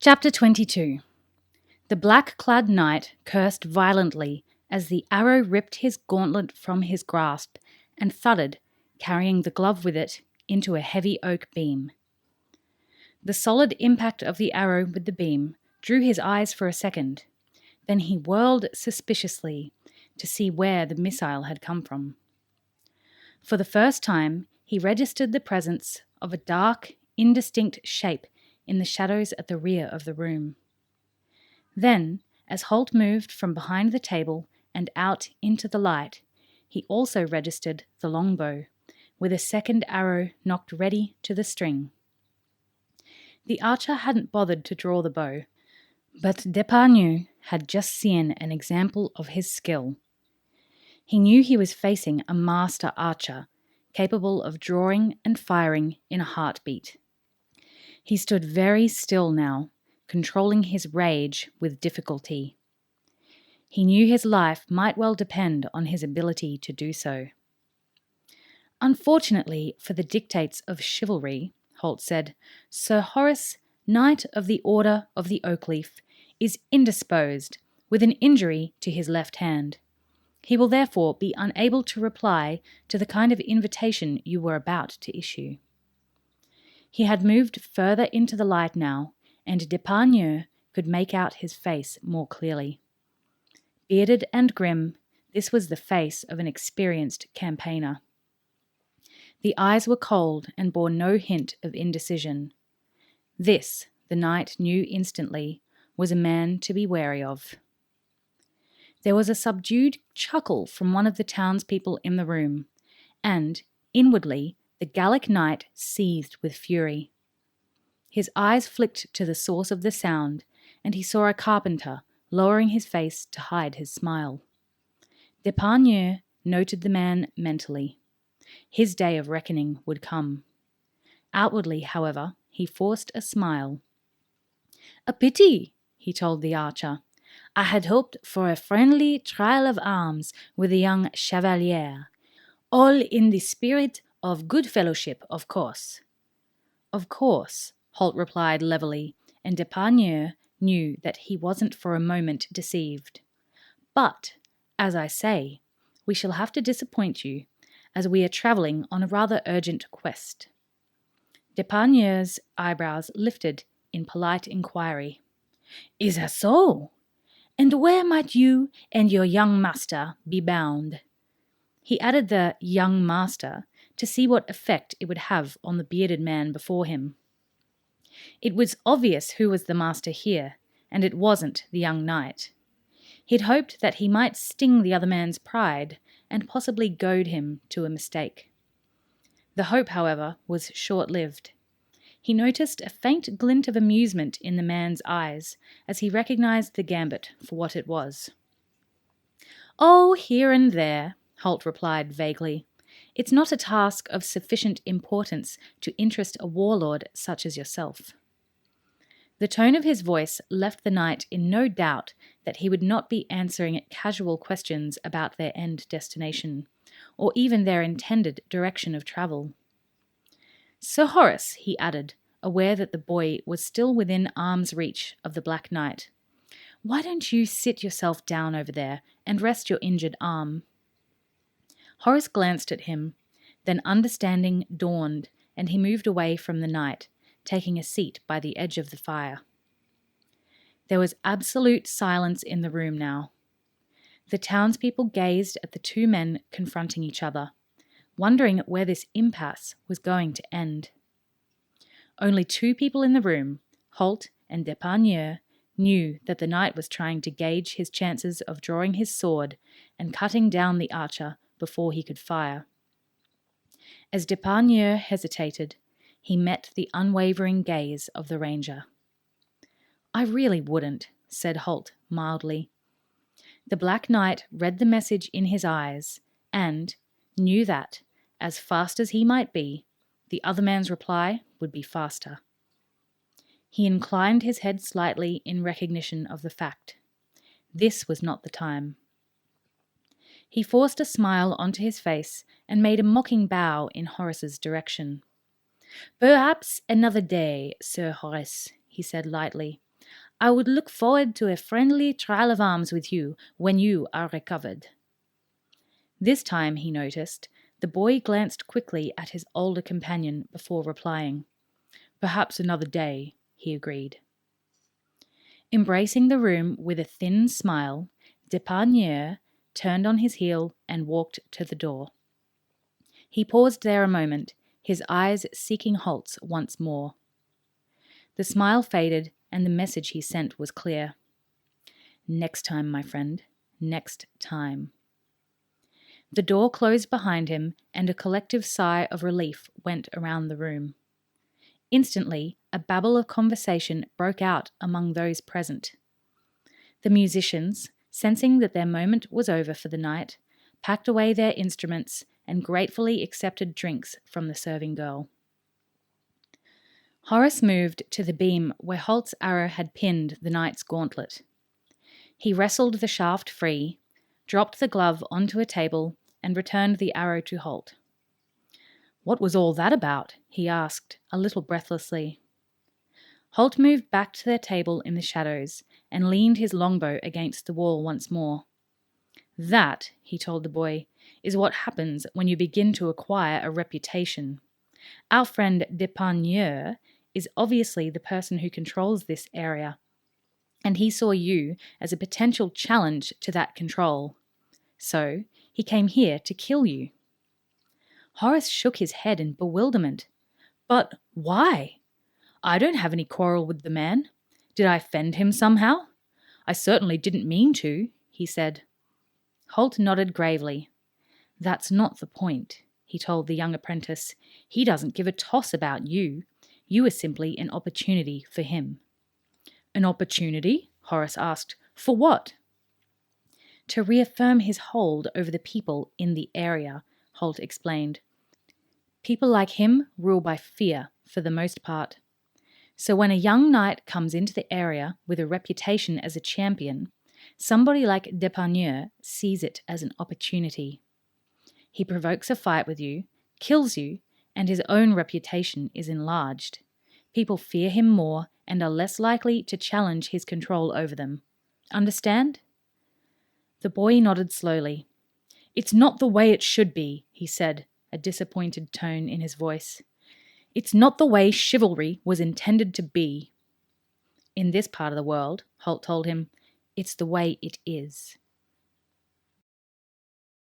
Chapter 22. The black-clad knight cursed violently as the arrow ripped his gauntlet from his grasp and thudded, carrying the glove with it, into a heavy oak beam. The solid impact of the arrow with the beam drew his eyes for a second. Then he whirled suspiciously to see where the missile had come from. For the first time, he registered the presence of a dark, indistinct shape in the shadows at the rear of the room. Then, as Holt moved from behind the table and out into the light, he also registered the longbow, with a second arrow knocked ready to the string. The archer hadn't bothered to draw the bow, but D'Epargne had just seen an example of his skill. He knew he was facing a master archer, capable of drawing and firing in a heartbeat. He stood very still now, controlling his rage with difficulty. He knew his life might well depend on his ability to do so. Unfortunately for the dictates of chivalry, Holt said, Sir Horace, Knight of the Order of the Oakleaf, is indisposed, with an injury to his left hand. He will therefore be unable to reply to the kind of invitation you were about to issue. He had moved further into the light now, and D'Epargne could make out his face more clearly. Bearded and grim, this was the face of an experienced campaigner. The eyes were cold and bore no hint of indecision. This, the knight knew instantly, was a man to be wary of. There was a subdued chuckle from one of the townspeople in the room, and, inwardly, the Gallic knight seethed with fury. His eyes flicked to the source of the sound, and he saw a carpenter lowering his face to hide his smile. D'Epargne noted the man mentally. His day of reckoning would come. Outwardly, however, he forced a smile. "A pity," he told the archer. "I had hoped for a friendly trial of arms with the young chevalier. All in the spirit of good fellowship, of course." "Of course," Holt replied levelly, and D'Epargne knew that he wasn't for a moment deceived. "But, as I say, we shall have to disappoint you, as we are travelling on a rather urgent quest." D'Epargne's eyebrows lifted in polite inquiry. "Is that so? And where might you and your young master be bound?" He added the young master to see what effect it would have on the bearded man before him. It was obvious who was the master here, and it wasn't the young knight. He'd hoped that he might sting the other man's pride and possibly goad him to a mistake. The hope, however, was short-lived. He noticed a faint glint of amusement in the man's eyes as he recognized the gambit for what it was. "Oh, here and there," Holt replied vaguely. "It's not a task of sufficient importance to interest a warlord such as yourself." The tone of his voice left the knight in no doubt that he would not be answering casual questions about their end destination, or even their intended direction of travel. "Sir Horace," he added, aware that the boy was still within arm's reach of the Black Knight, "why don't you sit yourself down over there and rest your injured arm?" Horace glanced at him, then understanding dawned, and he moved away from the knight, taking a seat by the edge of the fire. There was absolute silence in the room now. The townspeople gazed at the two men confronting each other, wondering where this impasse was going to end. Only two people in the room, Holt and D'Epargne, knew that the knight was trying to gauge his chances of drawing his sword and cutting down the archer before he could fire. As D'Epargne hesitated, he met the unwavering gaze of the ranger. "I really wouldn't," said Holt mildly. The Black Knight read the message in his eyes and knew that, as fast as he might be, the other man's reply would be faster. He inclined his head slightly in recognition of the fact. This was not the time. He forced a smile onto his face and made a mocking bow in Horace's direction. "Perhaps another day, Sir Horace," he said lightly. I would look forward to a friendly trial of arms with you when you are recovered. This time, he noticed, the boy glanced quickly at his older companion before replying. Perhaps another day, he agreed. Embracing the room with a thin smile, Depardieu turned on his heel and walked to the door. He paused there a moment, his eyes seeking Holt's once more. The smile faded, and the message he sent was clear. Next time, my friend, next time. The door closed behind him, and a collective sigh of relief went around the room. Instantly, a babble of conversation broke out among those present. The musicians, sensing that their moment was over for the night, packed away their instruments and gratefully accepted drinks from the serving girl. Horace moved to the beam where Holt's arrow had pinned the knight's gauntlet. He wrestled the shaft free, dropped the glove onto a table, and returned the arrow to Holt. What was all that about? He asked, a little breathlessly. Holt moved back to their table in the shadows and leaned his longbow against the wall once more. That, he told the boy, is what happens when you begin to acquire a reputation. Our friend Depardieu is obviously the person who controls this area, and he saw you as a potential challenge to that control. So, he came here to kill you. Horace shook his head in bewilderment. But why? I don't have any quarrel with the man. Did I offend him somehow? I certainly didn't mean to, he said. Holt nodded gravely. That's not the point, he told the young apprentice. He doesn't give a toss about you. You are simply an opportunity for him. An opportunity? Horace asked. For what? To reaffirm his hold over the people in the area, Holt explained. People like him rule by fear, for the most part. So when a young knight comes into the area with a reputation as a champion, somebody like Depardieu sees it as an opportunity. He provokes a fight with you, kills you, and his own reputation is enlarged. People fear him more and are less likely to challenge his control over them. Understand? The boy nodded slowly. It's not the way it should be, he said, a disappointed tone in his voice. It's not the way chivalry was intended to be. In this part of the world, Holt told him, it's the way it is.